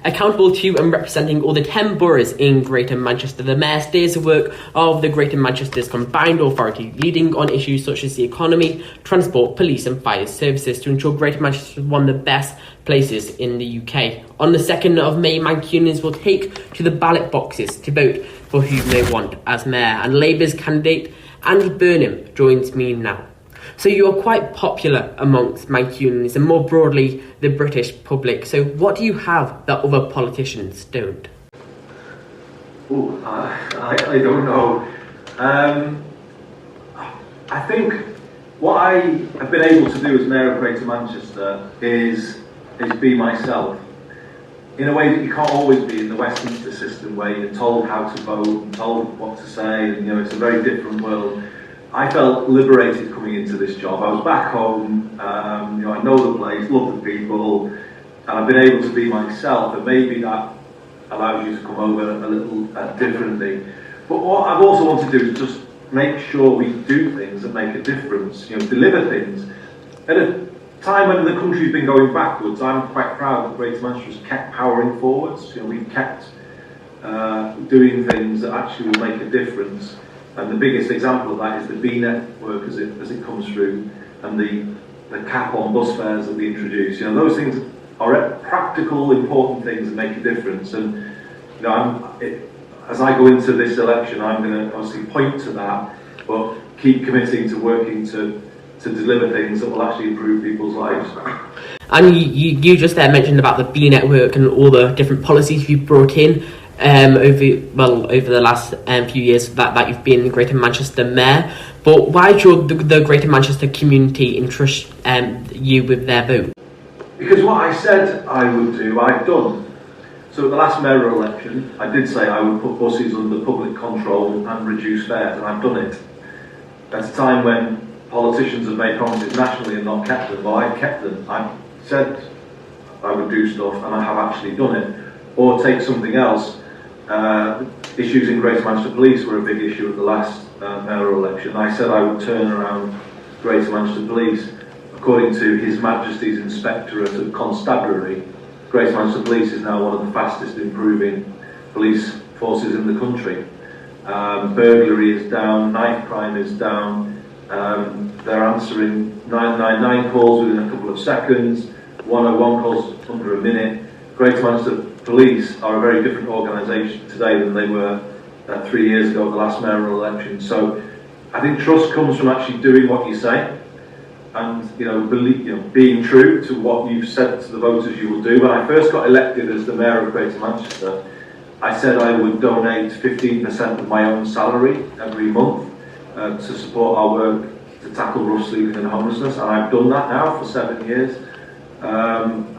Accountable to and representing all the 10 boroughs in Greater Manchester, the Mayor steers the work of the Greater Manchester's combined authority, leading on issues such as the economy, transport, police and fire services to ensure Greater Manchester is one of the best places in the UK. On the 2nd of May, Mancunians will take to the ballot boxes to vote for who they want as Mayor, and Labour's candidate Andy Burnham joins me now. So you are quite popular amongst Mancunians and more broadly the British public. So what do you have that other politicians don't? Oh, I don't know. I think what I have been able to do as Mayor of Greater Manchester is be myself. In a way that you can't always be in the Westminster system where you're told how to vote and told what to say, and it's a very different world. I felt liberated coming into this job. I was back home, I know the place, love the people, and I've been able to be myself, and maybe that allows you to come over a little differently. But what I've also wanted to do is just make sure we do things that make a difference, deliver things. At a time when the country's been going backwards, I'm quite proud that Greater Manchester has kept powering forwards. We've kept doing things that actually will make a difference. And the biggest example of that is the B network as it comes through, and the cap on bus fares that we introduce. Those things are practical, important things that make a difference. And as I go into this election, I'm going to obviously point to that, but keep committing to working to deliver things that will actually improve people's lives. And you just mentioned about the B network and all the different policies you've brought in over the last few years that you've been Greater Manchester Mayor. But why should the Greater Manchester community entrust you with their vote? Because what I said I would do, I've done. So at the last mayoral election, I did say I would put buses under public control and reduce fares, and I've done it. At a time when politicians have made promises nationally and not kept them, well, I've kept them. I've said I would do stuff, and I have actually done it. Or take something else. Issues in Greater Manchester Police were a big issue at the last mayoral election. I said I would turn around Greater Manchester Police. According to His Majesty's Inspectorate of Constabulary, Greater Manchester Police is now one of the fastest improving police forces in the country. Burglary is down, knife crime is down. They're answering 999 calls within a couple of seconds, 101 calls under a minute. Greater Manchester Police are a very different organisation today than they were 3 years ago at the last mayoral election. So I think trust comes from actually doing what you say, and being true to what you've said to the voters you will do. When I first got elected as the Mayor of Greater Manchester, I said I would donate 15% of my own salary every month to support our work to tackle rough sleeping and homelessness, and I've done that now for 7 years. I'm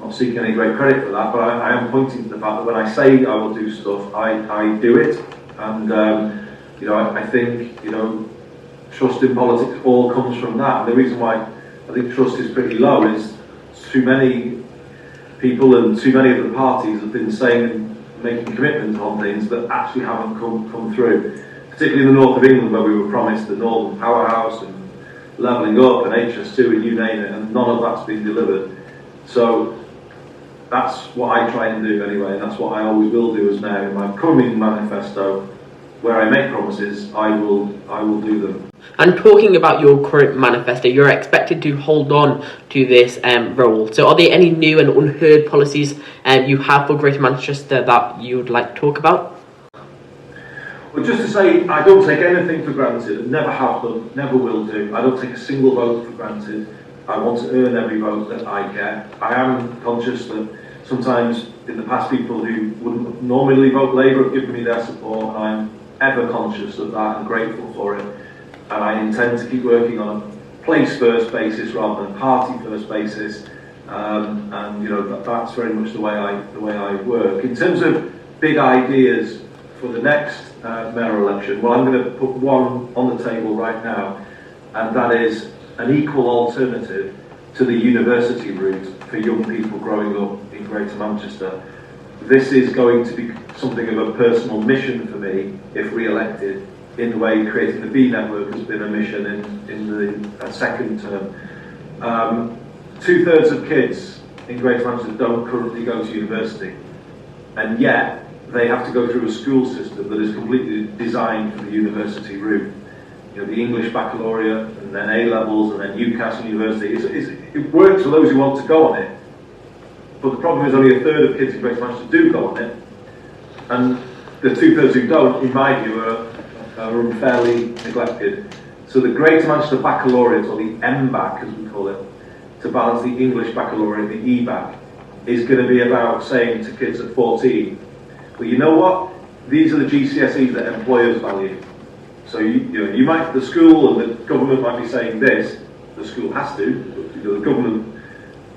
not seeking any great credit for that, but I am pointing to the fact that when I say I will do stuff, I do it. And I think trust in politics all comes from that. And the reason why I think trust is pretty low is too many people and too many of the parties have been saying and making commitments on things that actually haven't come through. Particularly in the north of England, where we were promised the Northern Powerhouse and levelling up and HS2 and you name it, and none of that's been delivered. So that's what I try and do anyway, and that's what I always will do as Mayor. In my coming manifesto, where I make promises, I will do them. And talking about your current manifesto, you're expected to hold on to this role. So are there any new and unheard policies you have for Greater Manchester that you would like to talk about? Well, just to say, I don't take anything for granted, never have done, never will do. I don't take a single vote for granted. I want to earn every vote that I get. I am conscious that sometimes in the past people who wouldn't normally vote Labour have given me their support, and I'm ever conscious of that and grateful for it. And I intend to keep working on a place-first basis rather than party-first basis. That's very much the way I work. In terms of big ideas for the next mayoral election, well, I'm going to put one on the table right now, and that is an equal alternative to the university route for young people growing up in Greater Manchester. This is going to be something of a personal mission for me if re-elected, in the way creating the B network has been a mission in the second term. 2/3 of kids in Greater Manchester don't currently go to university, and yet they have to go through a school system that is completely designed for the university route. You know, the English baccalaureate, and then A-levels, and then Newcastle University. It works for those who want to go on it, but the problem is only a third of kids in Greater Manchester do go on it, and the 2/3 who don't, in my view, are unfairly neglected. So the Greater Manchester Baccalaureate, or the MBAC as we call it, to balance the English Baccalaureate, the EBAC, is going to be about saying to kids at 14, well, you know what? These are the GCSEs that employers value. So you might, the school and the government might be saying this. The school has to. But, the government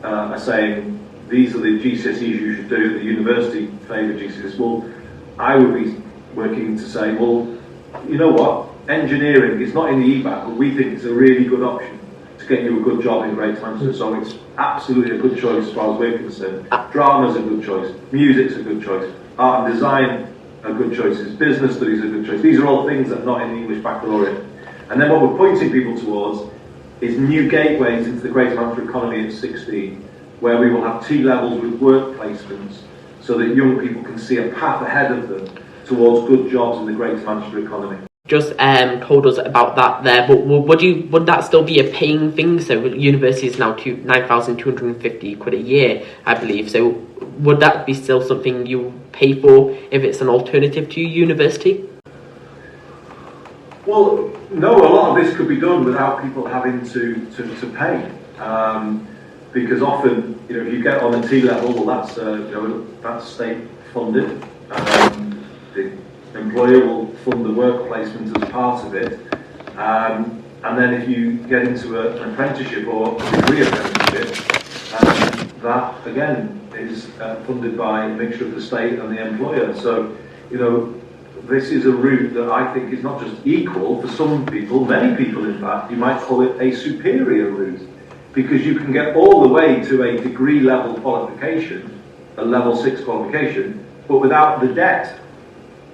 are saying these are the GCSEs you should do. The university favour GCSEs. Well, I would be working to say, well, you know what? Engineering is not in the EBAC, but we think it's a really good option to get you a good job in Greater Manchester. So it's absolutely a good choice as far as we're concerned. Drama's a good choice. Music's a good choice. Art and design are good choices. Business studies are good choices. These are all things that are not in the English Baccalaureate. And then what we're pointing people towards is new gateways into the Greater Manchester economy at 16, where we will have T-levels with work placements so that young people can see a path ahead of them towards good jobs in the Greater Manchester economy. Just told us about that there, but would that still be a paying thing? So university is now £9,250 a year, I believe. So would that be still something you pay for if it's an alternative to university? Well, no, a lot of this could be done without people having to pay. Because often, if you get on a T level, well, that's state funded. The employer will fund the work placement as part of it, and then if you get into an apprenticeship or a degree apprenticeship, that again is funded by a mixture of the state and the employer. So, this is a route that I think is not just equal for some people, many people in fact, you might call it a superior route, because you can get all the way to a degree level qualification, a level 6 qualification, but without the debt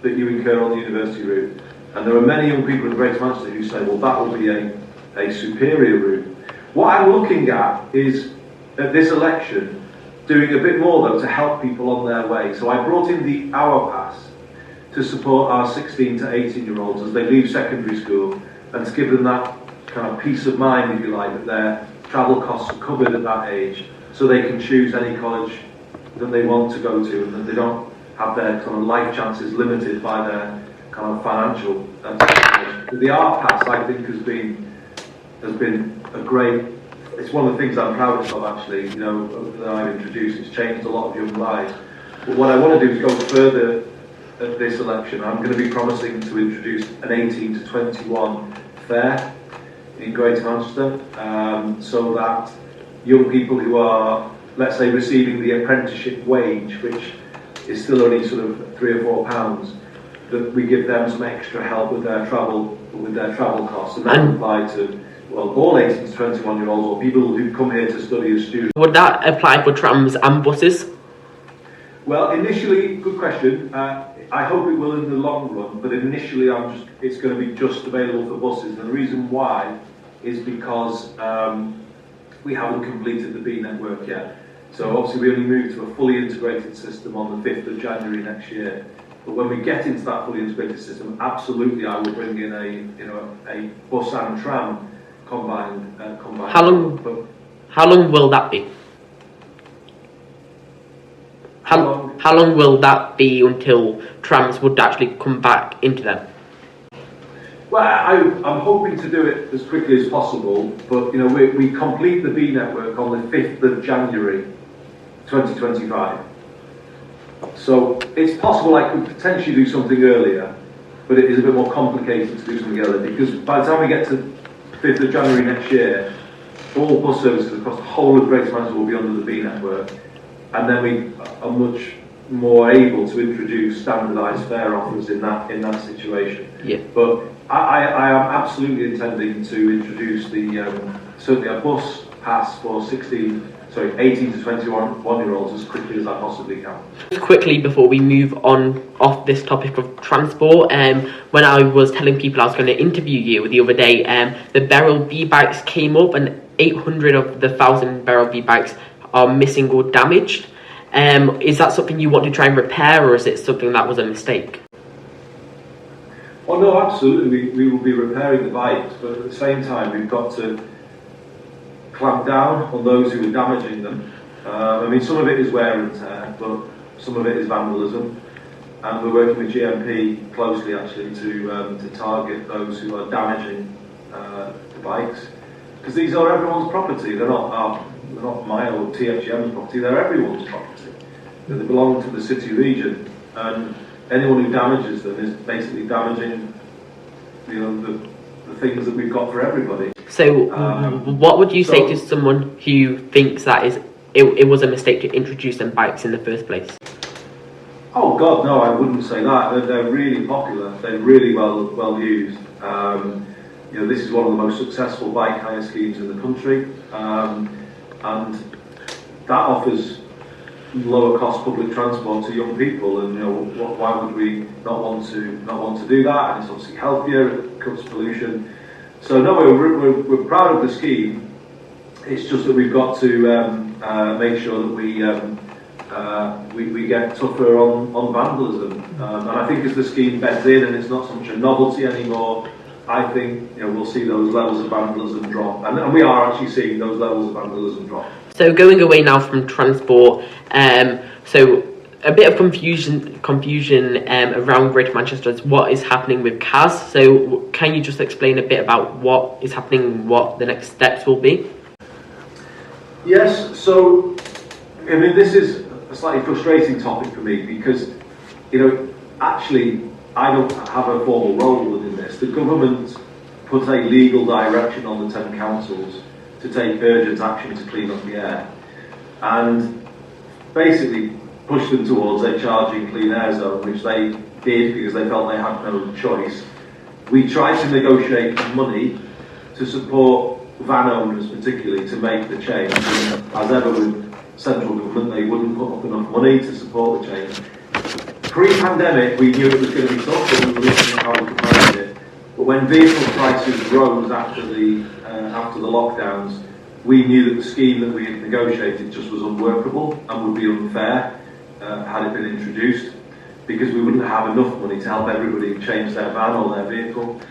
that you incur on the university route. And there are many young people in Greater Manchester who say, well, that will be a superior route. What I'm looking at is, at this election, doing a bit more though to help people on their way. So I brought in the Hour Pass to support our 16 to 18 year olds as they leave secondary school, and to give them that kind of peace of mind, if you like, that their travel costs are covered at that age, so they can choose any college that they want to go to, and that they don't have their kind of life chances limited by their kind of financial situation. The Art Pass, I think, has been a great. It's one of the things I'm proudest of, actually. That I've introduced. It's changed a lot of young lives. But what I want to do is go further at this election. I'm going to be promising to introduce an 18 to 21 fare in Greater Manchester, so that young people who are, let's say, receiving the apprenticeship wage, which is still only sort of £3 or £4, that we give them some extra help with their travel costs, and that would apply to all 18 to 21 year olds or people who come here to study as students. Would that apply for trams and buses? Well, initially, good question. I hope it will in the long run, but initially it's going to be just available for buses. And the reason why is because we haven't completed the B network yet. So obviously we only moved to a fully integrated system on the 5th of January next year. But when we get into that fully integrated system, absolutely I will bring in a bus and tram combined. How long will that be? How long will that be until trams would actually come back into them? Well, I'm hoping to do it as quickly as possible, but we complete the B network on the 5th of January 2025. So it's possible I could potentially do something earlier, but it is a bit more complicated to do something earlier, because by the time we get to 5th of January next year, all bus services across the whole of Greater Manchester will be under the B network, and then we are much more able to introduce standardised fare offers in that situation. Yeah. But I am absolutely intending to introduce certainly a bus pass for 18 to 21 year olds as quickly as I possibly can. Quickly, before we move on off this topic of transport, when I was telling people I was going to interview you the other day, the Beryl B-bikes came up, and 800 of the 1,000 Beryl B-bikes are missing or damaged. Is that something you want to try and repair, or is it something that was a mistake? Oh no, absolutely. We will be repairing the bikes, but at the same time, we've got to clamp down on those who are damaging them. I mean, some of it is wear and tear, but some of it is vandalism. And we're working with GMP closely, actually, to target those who are damaging the bikes, because these are everyone's property. They're not my or TFGM's property. They're everyone's property. They belong to the city region, and anyone who damages them is basically damaging, the things that we've got for everybody. So, what would you say to someone who thinks that it was a mistake to introduce them bikes in the first place? Oh God, no, I wouldn't say that. They're really popular. They're really well used. This is one of the most successful bike hire schemes in the country, and that offers lower cost public transport to young people. And why would we not want to do that? And it's obviously healthier. It cuts pollution. So no, we're proud of the scheme. It's just that we've got to make sure that we get tougher on vandalism. And I think as the scheme beds in and it's not so much a novelty anymore, I think we'll see those levels of vandalism drop, and we are actually seeing those levels of vandalism drop. So going away now from transport, so a bit of confusion around Greater Manchester as what is happening with CAS. So can you just explain a bit about what is happening, what the next steps will be? Yes, so I mean, this is a slightly frustrating topic for me because, actually I don't have a formal role within this. The government put a legal direction on the 10 councils to take urgent action to clean up the air, and basically push them towards a charging clean air zone, which they did because they felt they had no choice. We tried to negotiate money to support van owners particularly to make the change, and as ever with central government, they wouldn't put up enough money to support the change. Pre-pandemic, we knew it was going to be tough, but we were looking at how we could manage it. But when vehicle prices rose after the lockdowns, we knew that the scheme that we had negotiated just was unworkable and would be unfair had it been introduced, because we wouldn't have enough money to help everybody change their van or their vehicle.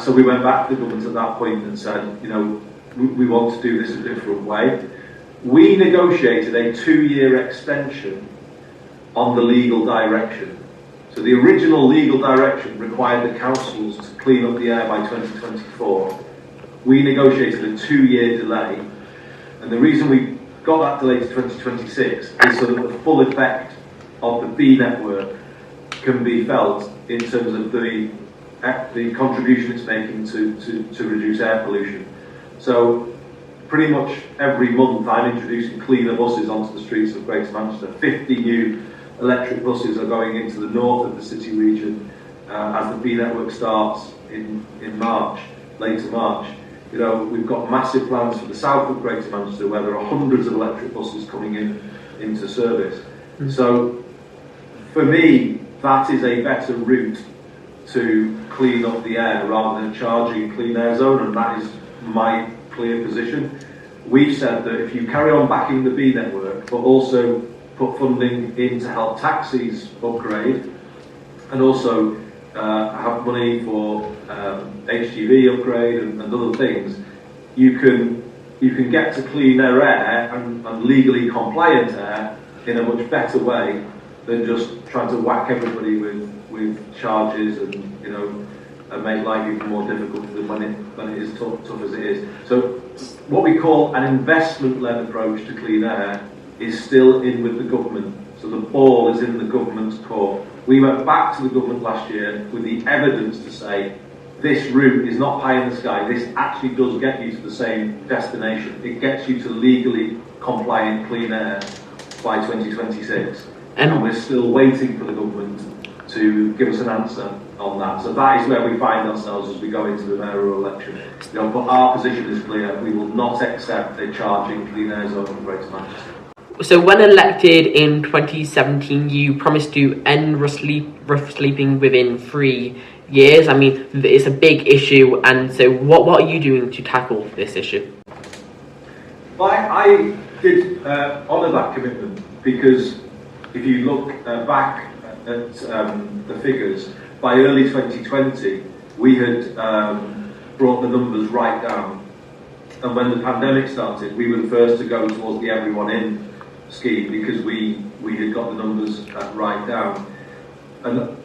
So we went back to the government at that point and said, we want to do this a different way. We negotiated a 2-year extension on the legal direction. So the original legal direction required the councils to clean up the air by 2024. We negotiated a 2-year delay, and the reason we got that delay to 2026 is so that the full effect of the B network can be felt in terms of the contribution it's making to reduce air pollution. So pretty much every month I'm introducing cleaner buses onto the streets of Greater Manchester. 50 new electric buses are going into the north of the city region as the B network starts in March, later March. We've got massive plans for the south of Greater Manchester where there are hundreds of electric buses coming into service. Mm-hmm. So for me, that is a better route to clean up the air rather than charging clean air zone, and that is my clear position. We've said that if you carry on backing the B network, but also put funding in to help taxis upgrade, and also have money for HGV upgrade and other things, you can get to cleaner air and legally compliant air in a much better way than just trying to whack everybody with charges and make life even more difficult for them when it is tough as it is. So what we call an investment-led approach to clean air is still in with the government. So the ball is in the government's court. We went back to the government last year with the evidence to say this route is not pie in the sky. This actually does get you to the same destination. It gets you to legally compliant clean air by 2026. And we're still waiting for the government to give us an answer on that. So that is where we find ourselves as we go into the mayoral election. But our position is clear. We will not accept a charging clean air zone in Greater Manchester. So when elected in 2017, you promised to end rough sleeping within 3 years. I mean, it's a big issue, and so what are you doing to tackle this issue? I did honour that commitment, because if you look back at the figures, by early 2020 we had brought the numbers right down, and when the pandemic started we were the first to go towards the everyone in scheme, because we had got the numbers right down. And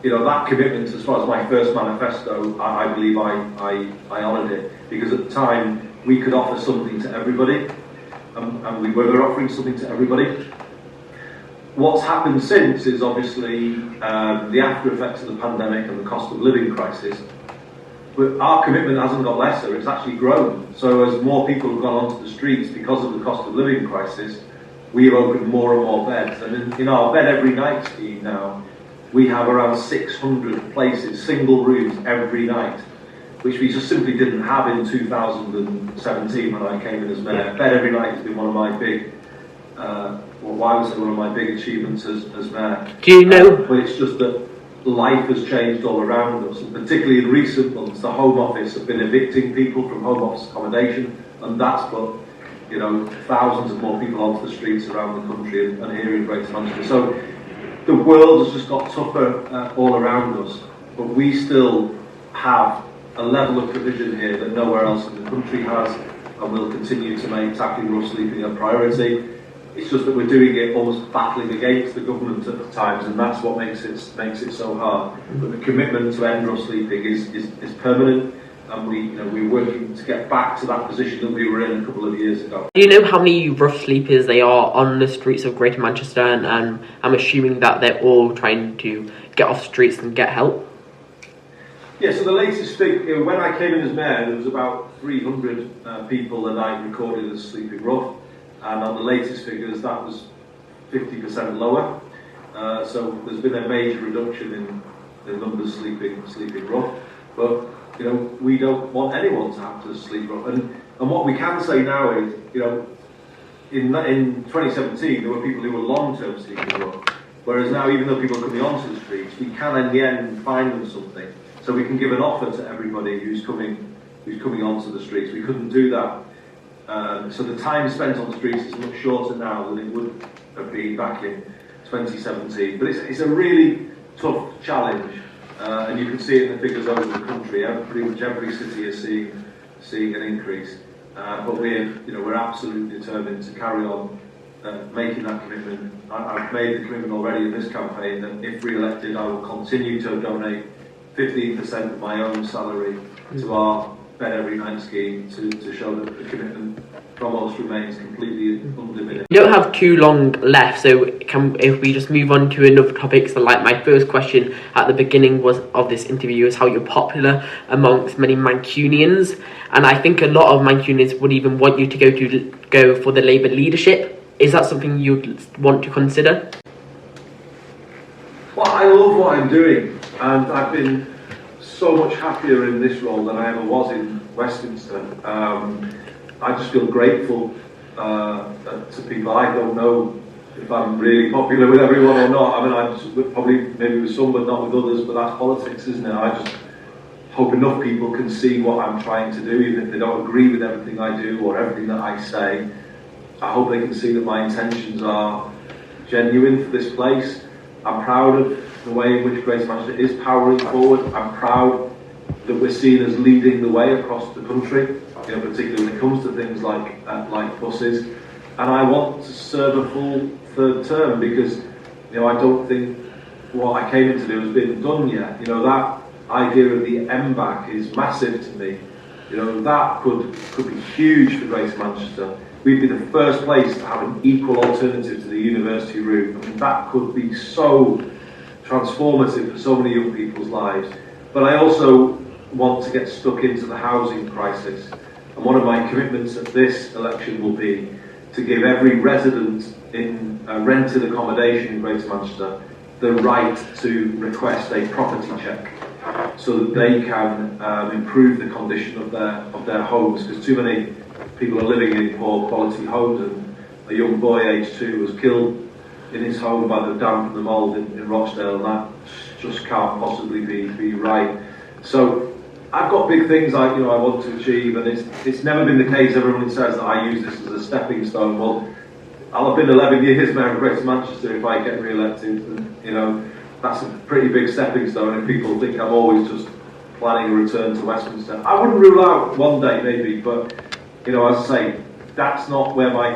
you know, that commitment, as far as my first manifesto, I believe I honoured it, because at the time we could offer something to everybody, and we were offering something to everybody. What's happened since is obviously the after effects of the pandemic and the cost of living crisis. But our commitment hasn't got lesser, it's actually grown. So as more people have gone onto the streets because of the cost of living crisis, we have opened more and more beds. And in our bed every night scheme now, we have around 600 places, single rooms every night, which we just simply didn't have in 2017 when I came in as mayor. Bed every night has been one of my big, well, I would say one of my big achievements as mayor. Do you know? But it's just that life has changed all around us, and particularly in recent months, the Home Office have been evicting people from Home Office accommodation, and that's put, you know, thousands of more people onto the streets around the country and here in Greater Manchester. So the world has just got tougher all around us, but we still have a level of provision here that nowhere else in the country has, and we'll continue to make tackling rough sleeping a priority. It's just that we're doing it almost battling against the government at times, and that's what makes it so hard. But the commitment to end rough sleeping is permanent, and we're working to get back to that position that we were in a couple of years ago. Do you know how many rough sleepers there are on the streets of Greater Manchester? And I'm assuming that they're all trying to get off streets and get help. Yeah, so the latest figure, when I came in as mayor, there was about 300 people a night recorded as sleeping rough, and on the latest figures that was 50% lower. So there's been a major reduction in the numbers sleeping rough, but you know, we don't want anyone to have to sleep rough. And what we can say now is, you know, in 2017 there were people who were long-term sleeping rough, whereas now, even though people are coming onto the streets, we can in the end find them something. So we can give an offer to everybody who's coming onto the streets. We couldn't do that. So the time spent on the streets is much shorter now than it would have been back in 2017. But it's a really tough challenge, and you can see it in the figures over the country. Pretty much every city is seeing an increase. But we're absolutely determined to carry on making that commitment. I've made the commitment already in this campaign that if re-elected, I will continue to donate 15% of my own salary to our Bed Every Night scheme to show that the commitment from us remains completely undiminished. We don't have too long left, so if we just move on to another topic. So like my first question at the beginning of this interview is how you're popular amongst many Mancunians, and I think a lot of Mancunians would even want you to go for the Labour leadership. Is that something you'd want to consider? Well, I love what I'm doing, and I've been so much happier in this role than I ever was in Westminster. I just feel grateful to people. I don't know if I'm really popular with everyone or not. I mean, I just, probably maybe with some, but not with others. But that's politics, isn't it? I just hope enough people can see what I'm trying to do, even if they don't agree with everything I do or everything that I say. I hope they can see that my intentions are genuine for this place. I'm proud of the way in which Greater Manchester is powering forward. I'm proud that we're seen as leading the way across the country, you know, particularly when it comes to things like buses. And I want to serve a full third term because, you know, I don't think what I came in to do has been done yet. You know, that idea of the MBAC is massive to me. You know, that could be huge for Greater Manchester. We'd be the first place to have an equal alternative to the university route. I mean, that could be so transformative for so many young people's lives. But I also want to get stuck into the housing crisis. And one of my commitments at this election will be to give every resident in rented accommodation in Greater Manchester the right to request a property check so that they can improve the condition of their homes, because too many people are living in poor quality homes, and a young boy aged 2 was killed in his home by the damp and the mould in Rochdale, and that just can't possibly be right. So I've got big things I want to achieve, and it's never been the case. Everyone says that I use this as a stepping stone. Well, I'll have been 11 years Mayor of Greater Manchester if I get re-elected. And, that's a pretty big stepping stone, and people think I'm always just planning a return to Westminster. I wouldn't rule out one day maybe, but as I say, that's not where my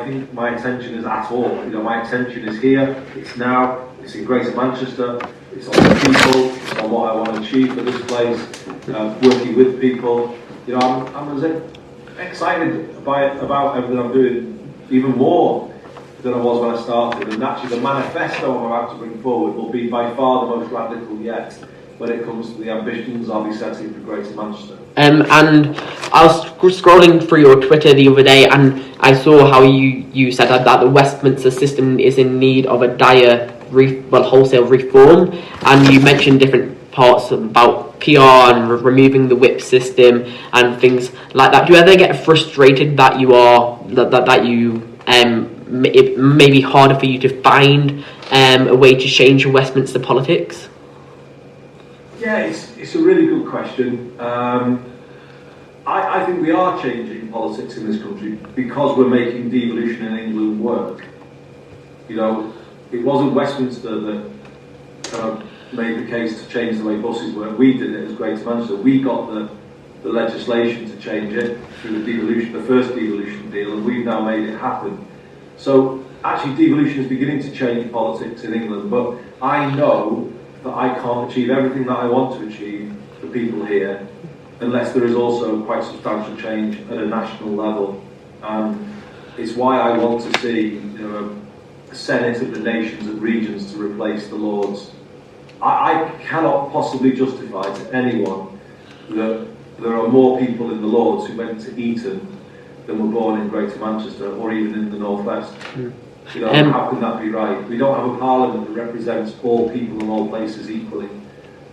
attention is at all. My attention is here. It's now. It's in Greater Manchester. It's on the people. It's on what I want to achieve for this place. Working with people. I'm as excited about everything I'm doing, even more than I was when I started. And actually, the manifesto I'm about to bring forward will be by far the most radical yet when it comes to the ambitions I'll be setting for Greater Manchester. And I was scrolling through your Twitter the other day, and I saw how you said that the Westminster system is in need of a dire wholesale reform, and you mentioned different parts about PR and removing the whip system and things like that. Do you ever get frustrated that it may be harder for you to find a way to change Westminster politics? Yeah, it's a really good question. I think we are changing politics in this country because we're making devolution in England work. It wasn't Westminster that kind of made the case to change the way buses work. We did it as Greater Manchester. We got the legislation to change it through the first devolution deal, and we've now made it happen. So actually devolution is beginning to change politics in England, but I know that I can't achieve everything that I want to achieve for people here unless there is also quite substantial change at a national level. It's why I want to see a Senate of the nations and regions to replace the Lords. I cannot possibly justify to anyone that there are more people in the Lords who went to Eton than were born in Greater Manchester or even in the North West. How can that be right? We don't have a parliament that represents all people in all places equally.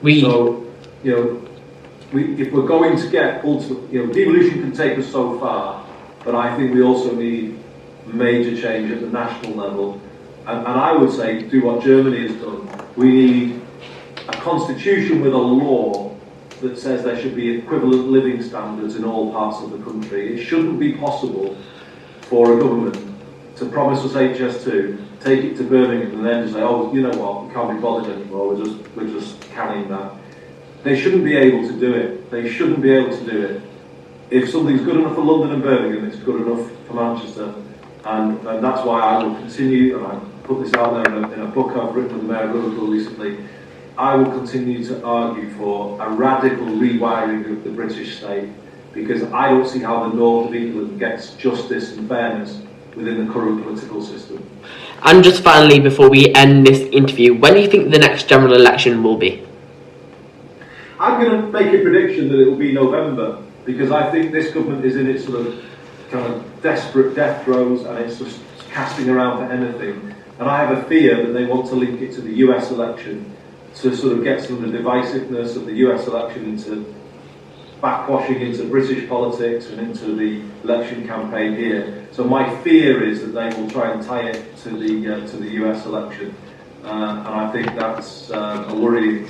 If we're going to get devolution can take us so far, but I think we also need major change at the national level. And I would say, do what Germany has done. We need a constitution with a law that says there should be equivalent living standards in all parts of the country. It shouldn't be possible for a government to promise us HS2, take it to Burnham, and then just say, oh, you know what, we can't be bothered anymore, we're just canning that. They shouldn't be able to do it. They shouldn't be able to do it. If something's good enough for London and Birmingham, it's good enough for Manchester. And that's why I will continue, and I put this out there in a book I've written with the Mayor of Liverpool recently, I will continue to argue for a radical rewiring of the British state, because I don't see how the north of England gets justice and fairness within the current political system. And just finally, before we end this interview, when do you think the next general election will be? I'm going to make a prediction that it will be November, because I think this government is in its sort of kind of desperate death throes, and it's just casting around for anything. And I have a fear that they want to link it to the US election to sort of get some of the divisiveness of the US election into backwashing into British politics and into the election campaign here. So my fear is that they will try and tie it to the US election, and I think that's a worrying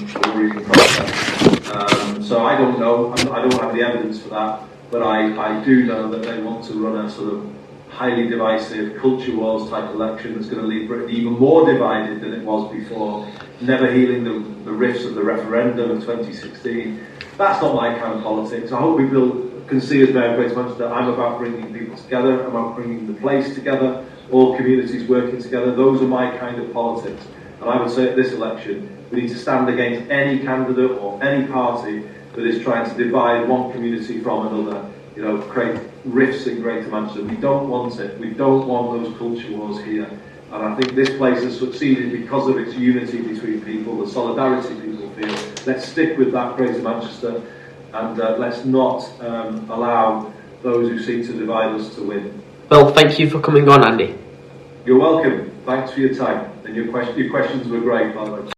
process. So I don't know. I don't have the evidence for that, but I do know that they want to run a sort of highly divisive culture wars type election that's going to leave Britain even more divided than it was before, never healing the rifts of the referendum of 2016. That's not my kind of politics. I hope people can see as Mayor of Greater Manchester that I'm about bringing people together, I'm about bringing the place together, all communities working together. Those are my kind of politics. And I would say at this election, we need to stand against any candidate or any party that is trying to divide one community from another, create rifts in Greater Manchester. We don't want it. We don't want those culture wars here. And I think this place has succeeded because of its unity between people, the solidarity people feel. Let's stick with that Greater Manchester, and let's not allow those who seek to divide us to win. Well, thank you for coming on, Andy. You're welcome. Thanks for your time. And your questions were great, by the way.